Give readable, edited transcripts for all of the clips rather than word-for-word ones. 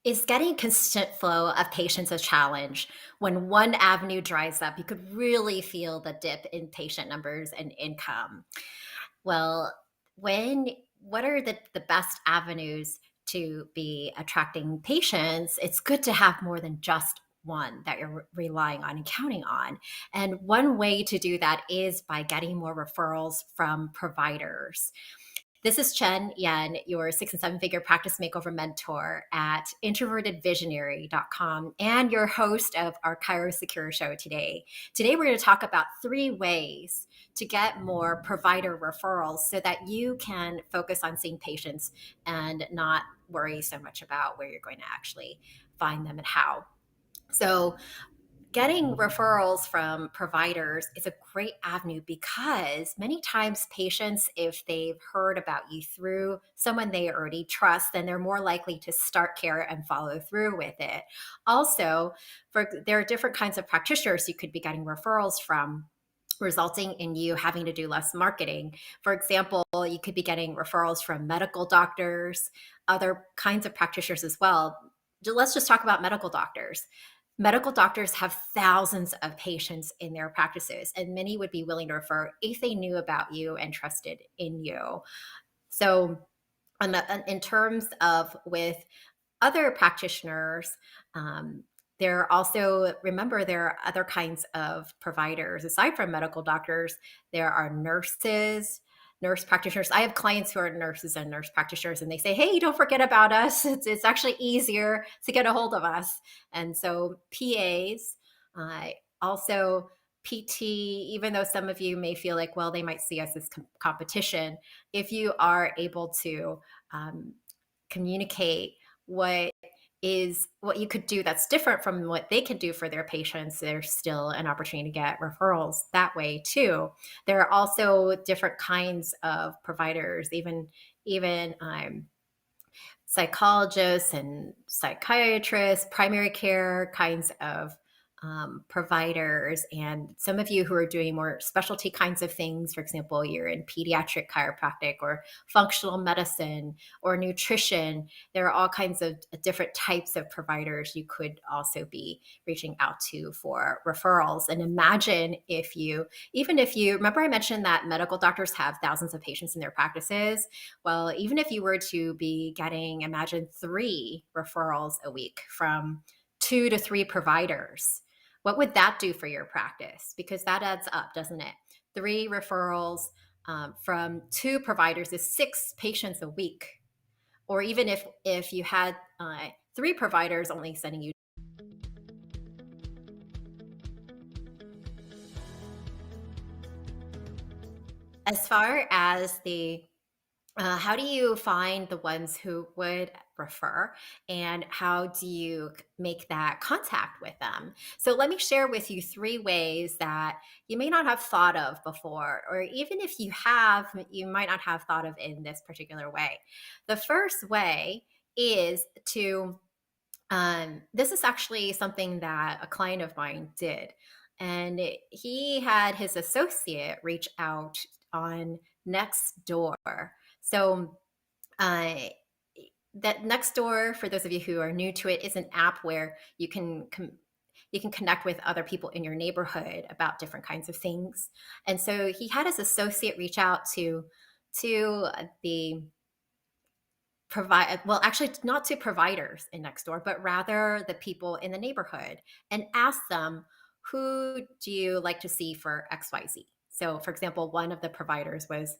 Is getting consistent flow of patients a challenge? When one avenue dries up, you could really feel the dip in patient numbers and income. Well, when what are the best avenues to be attracting patients? It's good to have more than just one that you're relying on and counting on. And one way to do that is by getting more referrals from providers. This is Chen Yan, your 6 and 7 figure practice makeover mentor at introvertedvisionary.com and your host of our Cairo Secure show today. Today, we're going to talk about 3 ways to get more provider referrals so that you can focus on seeing patients and not worry so much about where you're going to actually find them and how. So, getting referrals from providers is a great avenue because many times patients, if they've heard about you through someone they already trust, then they're more likely to start care and follow through with it. Also, there are different kinds of practitioners you could be getting referrals from, resulting in you having to do less marketing. For example, you could be getting referrals from medical doctors, other kinds of practitioners as well. Let's just talk about medical doctors. Medical doctors have thousands of patients in their practices, and many would be willing to refer if they knew about you and trusted in you. So, in terms of with other practitioners, um, there are other kinds of providers aside from medical doctors. There are nurse practitioners. I have clients who are nurses and nurse practitioners, and they say, "Hey, don't forget about us. It's actually easier to get a hold of us." And so PAs, also PT, even though some of you may feel like, well, they might see us as competition, if you are able to um, communicate what what you could do that's different from what they can do for their patients, there's still an opportunity to get referrals that way too. There are also different kinds of providers, even psychologists and psychiatrists, primary care kinds of providers, and some of you who are doing more specialty kinds of things. For example, you're in pediatric chiropractic or functional medicine or nutrition. There are all kinds of different types of providers you could also be reaching out to for referrals. And imagine even if you remember, I mentioned that medical doctors have thousands of patients in their practices. Well, even if you were to be getting, imagine 3 referrals a week from 2 to 3 providers, what would that do for your practice? Because that adds up, doesn't it? 3 referrals from 2 providers is 6 patients a week. Or even if you had 3 providers only sending you. As far as the how do you find the ones who would refer, and how do you make that contact with them? So, let me share with you 3 ways that you may not have thought of before, or even if you have, you might not have thought of in this particular way. The first way is this is actually something that a client of mine did. And he had his associate reach out on Nextdoor. So, uh, that Nextdoor, for those of you who are new to it, is an app where you can connect with other people in your neighborhood about different kinds of things. And so he had his associate reach out to the provide well, actually, not to providers in Nextdoor, but rather the people in the neighborhood, and ask them, who do you like to see for XYZ? So, for example, one of the providers was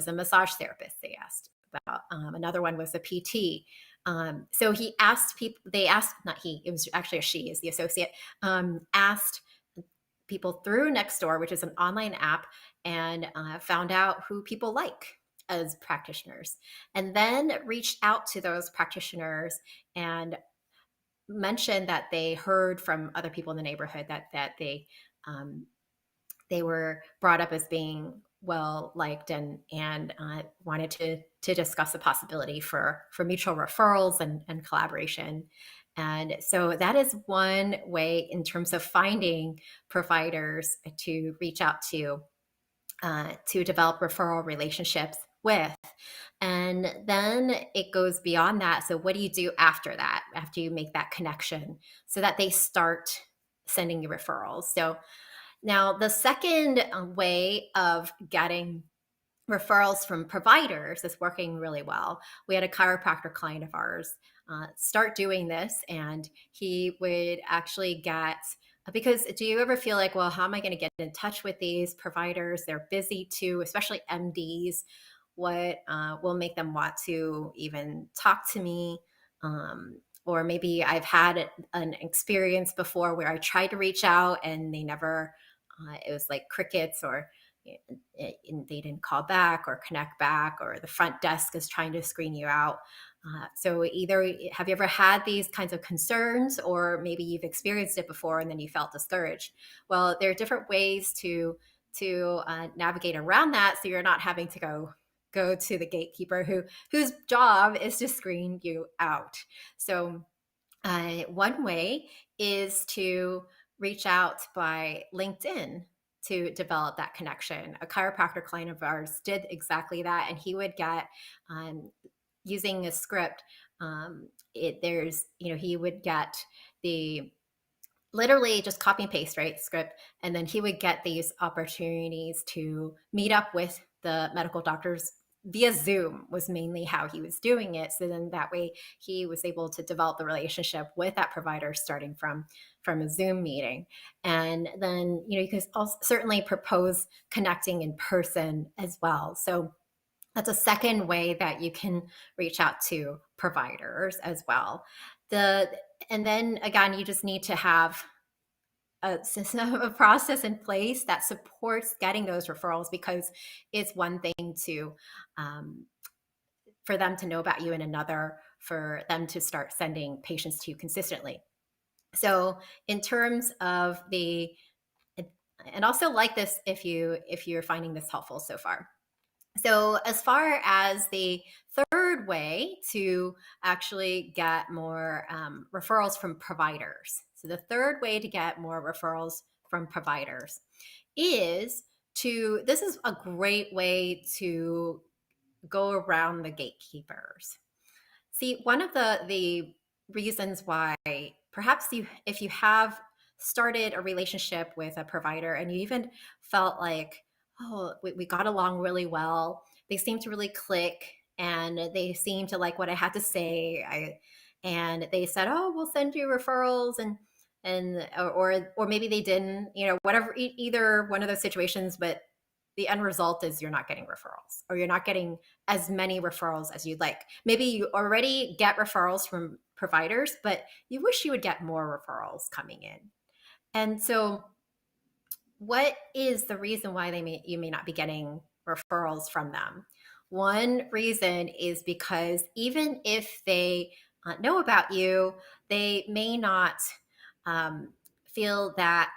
a massage therapist. They asked about, another one was a PT. So he asked people. They asked, not he. It was actually a she, is the associate. Asked people through Nextdoor, which is an online app, and found out who people like as practitioners, and then reached out to those practitioners and mentioned that they heard from other people in the neighborhood that um, they were brought up as being well liked, and wanted to discuss the possibility for mutual referrals and collaboration. And so that is one way in terms of finding providers to reach out to develop referral relationships. with. And then it goes beyond that. So, what do you do after that, after you make that connection, so that they start sending you referrals? So, now the second way of getting referrals from providers is working really well. We had a chiropractor client of ours start doing this, and he would actually get, because do you ever feel like, well, how am I going to get in touch with these providers? They're busy too, especially MDs. What will make them want to even talk to me? Or maybe I've had an experience before where I tried to reach out and they never, it was like crickets, or they didn't call back or connect back, or the front desk is trying to screen you out. So either have you ever had these kinds of concerns, or maybe you've experienced it before and then you felt discouraged? Well, there are different ways to navigate around that, so you're not having to go to the gatekeeper whose job is to screen you out. So one way is to reach out by LinkedIn to develop that connection. A chiropractor client of ours did exactly that, and he would get, using a script. He would get the literally just copy and paste, right? Script. And then he would get these opportunities to meet up with the medical doctors via Zoom, was mainly how he was doing it. So then that way he was able to develop the relationship with that provider starting from a Zoom meeting. And then, you can also certainly propose connecting in person as well. So that's a second way that you can reach out to providers as well. And then again, you just need to have a system, a process in place that supports getting those referrals, because it's one thing to um, for them to know about you, and another for them to start sending patients to you consistently. So in terms of and also like this, if you're finding this helpful so far. So, as far as the third way to actually get more referrals from providers, so the third way to get more referrals from providers is this is a great way to go around the gatekeepers. See, one of the reasons why perhaps if you have started a relationship with a provider and you even felt like, oh, we got along really well, they seem to really click and they seem to like what I had to say. And they said, oh, we'll send you referrals, or maybe they didn't, whatever, either one of those situations, but the end result is you're not getting referrals, or you're not getting as many referrals as you'd like. Maybe you already get referrals from providers, but you wish you would get more referrals coming in. And so, what is the reason why you may not be getting referrals from them? One reason is because even if they know about you, they may not feel that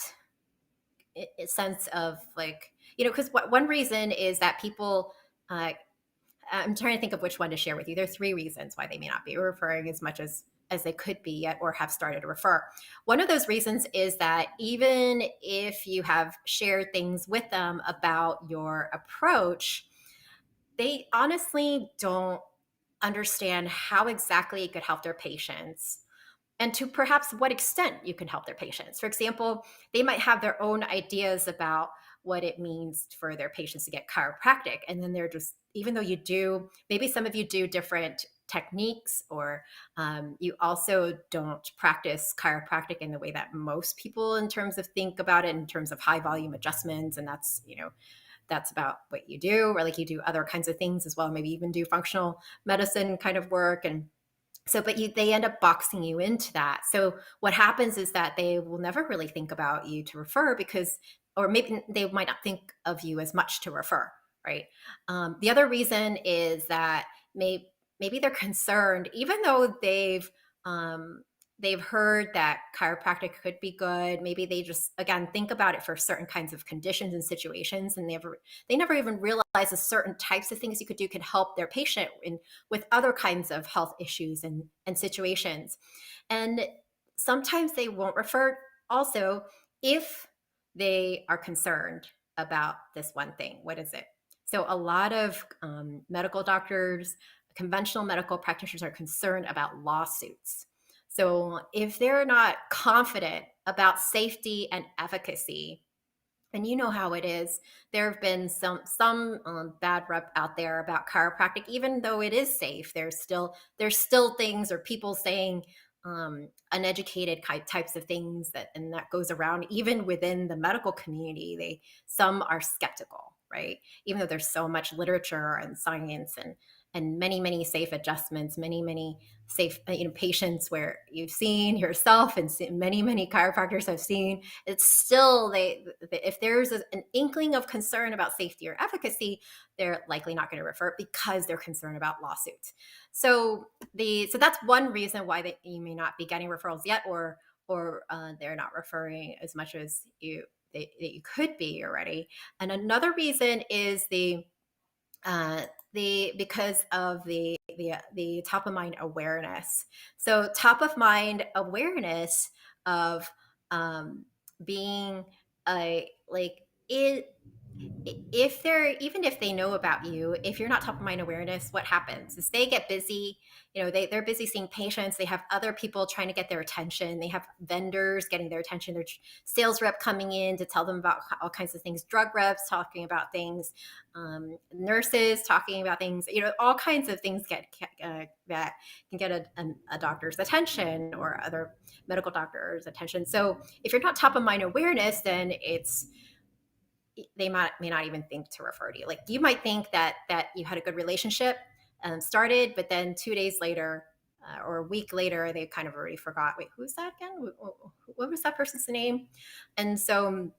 sense of like, because one reason is that people, I'm trying to think of which one to share with you. There are three reasons why they may not be referring as much as they could be yet, or have started to refer. One of those reasons is that even if you have shared things with them about your approach, they honestly don't understand how exactly it could help their patients, and to perhaps what extent you can help their patients. For example, they might have their own ideas about what it means for their patients to get chiropractic. And then they're just, even though maybe some of you do different techniques, or you also don't practice chiropractic in the way that most people in terms of think about it, in terms of high volume adjustments. And that's about what you do, or like you do other kinds of things as well, maybe even do functional medicine kind of work. And so, but they end up boxing you into that. So what happens is that they will never really think about you to refer, or maybe they might not think of you as much to refer, right? The other reason is that maybe they're concerned, even though they've heard that chiropractic could be good. Maybe they just, again, think about it for certain kinds of conditions and situations, and they never even realize that certain types of things you could do could help their patient with other kinds of health issues and situations. And sometimes they won't refer also if they are concerned about this one thing. What is it? So a lot of medical doctors, conventional medical practitioners are concerned about lawsuits. So if they're not confident about safety and efficacy, and you know how it is, there have been some bad rep out there about chiropractic. Even though it is safe, there's still things or people saying uneducated types of things that goes around even within the medical community. Some are skeptical, right? Even though there's so much literature and science and many safe adjustments, many safe patients where you've seen yourself and many chiropractors have seen, it's still if there's an inkling of concern about safety or efficacy, they're likely not going to refer it because they're concerned about lawsuits. So that's one reason why you may not be getting referrals yet, or they're not referring as much as you could be already. And another reason is because of the top of mind awareness. So top of mind awareness of being a like it if they're even if they know about you, if you're not top of mind awareness, what happens is they get busy. They're busy seeing patients. They have other people trying to get their attention. They have vendors getting their attention. Their sales rep coming in to tell them about all kinds of things. Drug reps talking about things. Nurses talking about things. All kinds of things that can get a doctor's attention or other medical doctors' attention. So if you're not top of mind awareness, then they may not even think to refer to you. Like you might think that you had a good relationship started, but then 2 days later or a week later, they kind of already forgot. Wait, who's that again? What was that person's name? And so,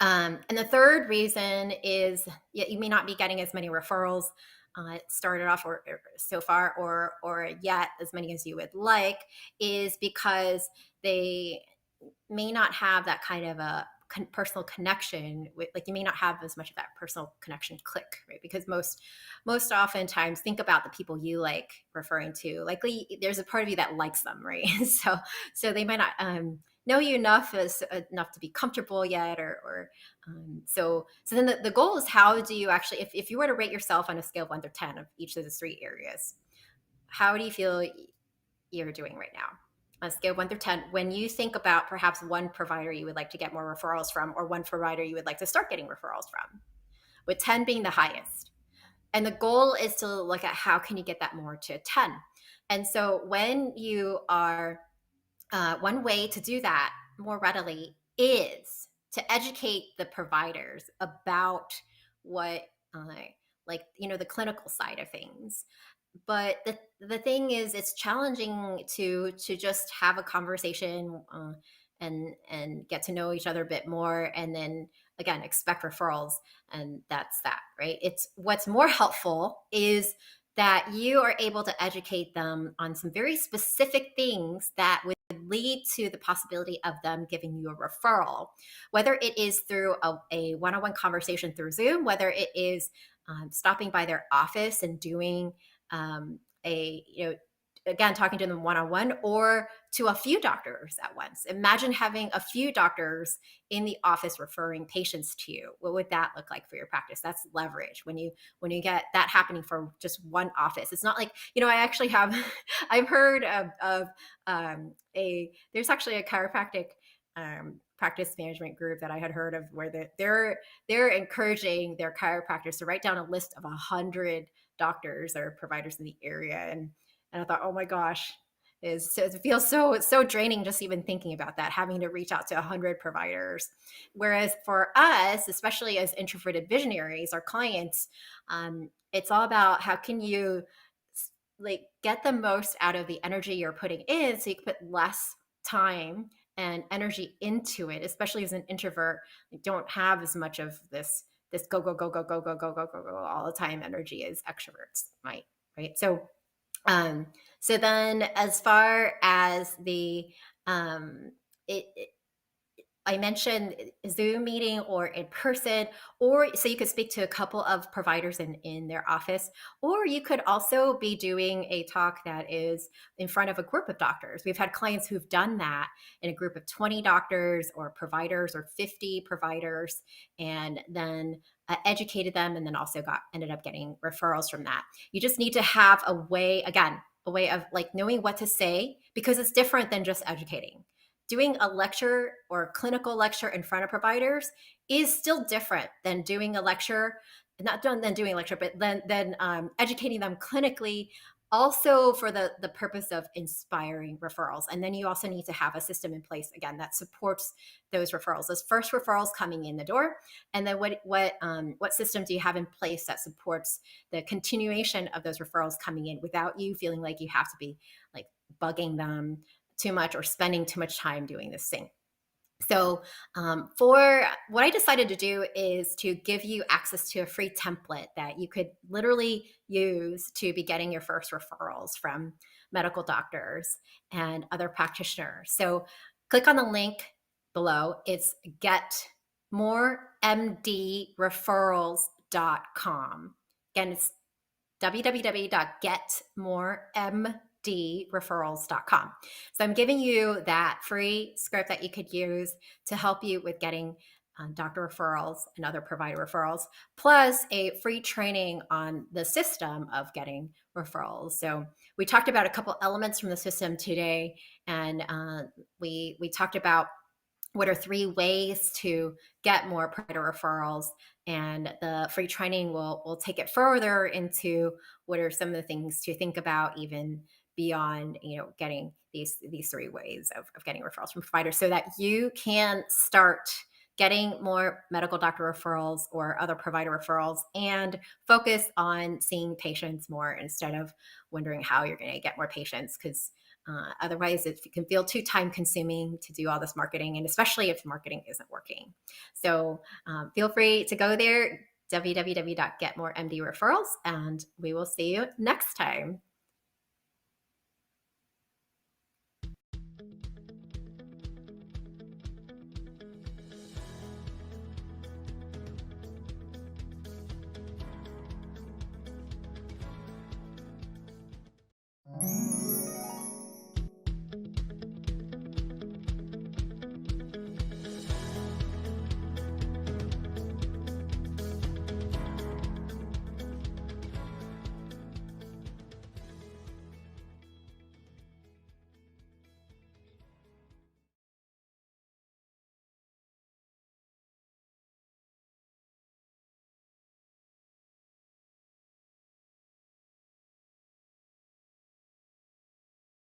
and the third reason is you may not be getting as many referrals started off or so far, or yet as many as you would like, is because they may not have that kind of a personal connection with, like, you may not have as much of that personal connection click, right? Because most oftentimes, think about the people you like referring to, likely there's a part of you that likes them, right? So they might not know you enough to be comfortable yet, so then the goal is, how do you actually, if you were to rate yourself on a scale of 1 to 10 of each of the three areas, how do you feel you're doing right now? On a scale of 1 through 10, when you think about perhaps one provider you would like to get more referrals from, or one provider you would like to start getting referrals from, with 10 being the highest. And the goal is to look at how can you get that more to 10. And so when you are, one way to do that more readily is to educate the providers about what, the clinical side of things. But the thing is, it's challenging to just have a conversation and get to know each other a bit more, and then again expect referrals, and that's that, right? It's what's more helpful is that you are able to educate them on some very specific things that would lead to the possibility of them giving you a referral, whether it is through a one-on-one conversation through Zoom, whether it is stopping by their office and doing a again, talking to them one-on-one, or to a few doctors at once. Imagine having a few doctors in the office referring patients to you. What would that look like for your practice? That's leverage. When you get that happening for just one office, it's not like, I actually have I've heard of there's actually a chiropractic practice management group that I had heard of, where they're encouraging their chiropractors to write down a list of 100 doctors or providers in the area. And I thought, oh my gosh, it feels so draining just even thinking about that, having to reach out to 100 providers. Whereas for us, especially as introverted visionaries, our clients, it's all about how can you get the most out of the energy you're putting in, so you can put less time and energy into it. Especially as an introvert, you don't have as much of this go go go go go go go go go go all the time energy as extroverts might, right? So then, as far as I mentioned Zoom meeting or in person, or so you could speak to a couple of providers in their office, or you could also be doing a talk that is in front of a group of doctors. We've had clients who've done that in a group of 20 doctors or providers or 50 providers, and then educated them, and then also ended up getting referrals from that. You just need to have a way, again, a way of like knowing what to say, because it's different than just educating. Doing a lecture or a clinical lecture in front of providers is still different than doing a lecture, not done than doing a lecture, but then educating them clinically, also for the purpose of inspiring referrals. And then you also need to have a system in place, again, that supports those referrals, those first referrals coming in the door. And then what system do you have in place that supports the continuation of those referrals coming in without you feeling like you have to be like bugging them too much or spending too much time doing this thing. So, for what I decided to do is to give you access to a free template that you could literally use to be getting your first referrals from medical doctors and other practitioners. So, click on the link below. It's getmoremdreferrals.com. Again, it's www.getmoremdreferrals.com. So I'm giving you that free script that you could use to help you with getting doctor referrals and other provider referrals, plus a free training on the system of getting referrals. So we talked about a couple elements from the system today, and we talked about what are 3 ways to get more provider referrals, and the free training will take it further into what are some of the things to think about, even beyond getting these 3 ways of getting referrals from providers, so that you can start getting more medical doctor referrals or other provider referrals and focus on seeing patients more instead of wondering how you're going to get more patients, because otherwise, it can feel too time consuming to do all this marketing, and especially if marketing isn't working. So feel free to go there, www.getmoremdreferrals, and we will see you next time.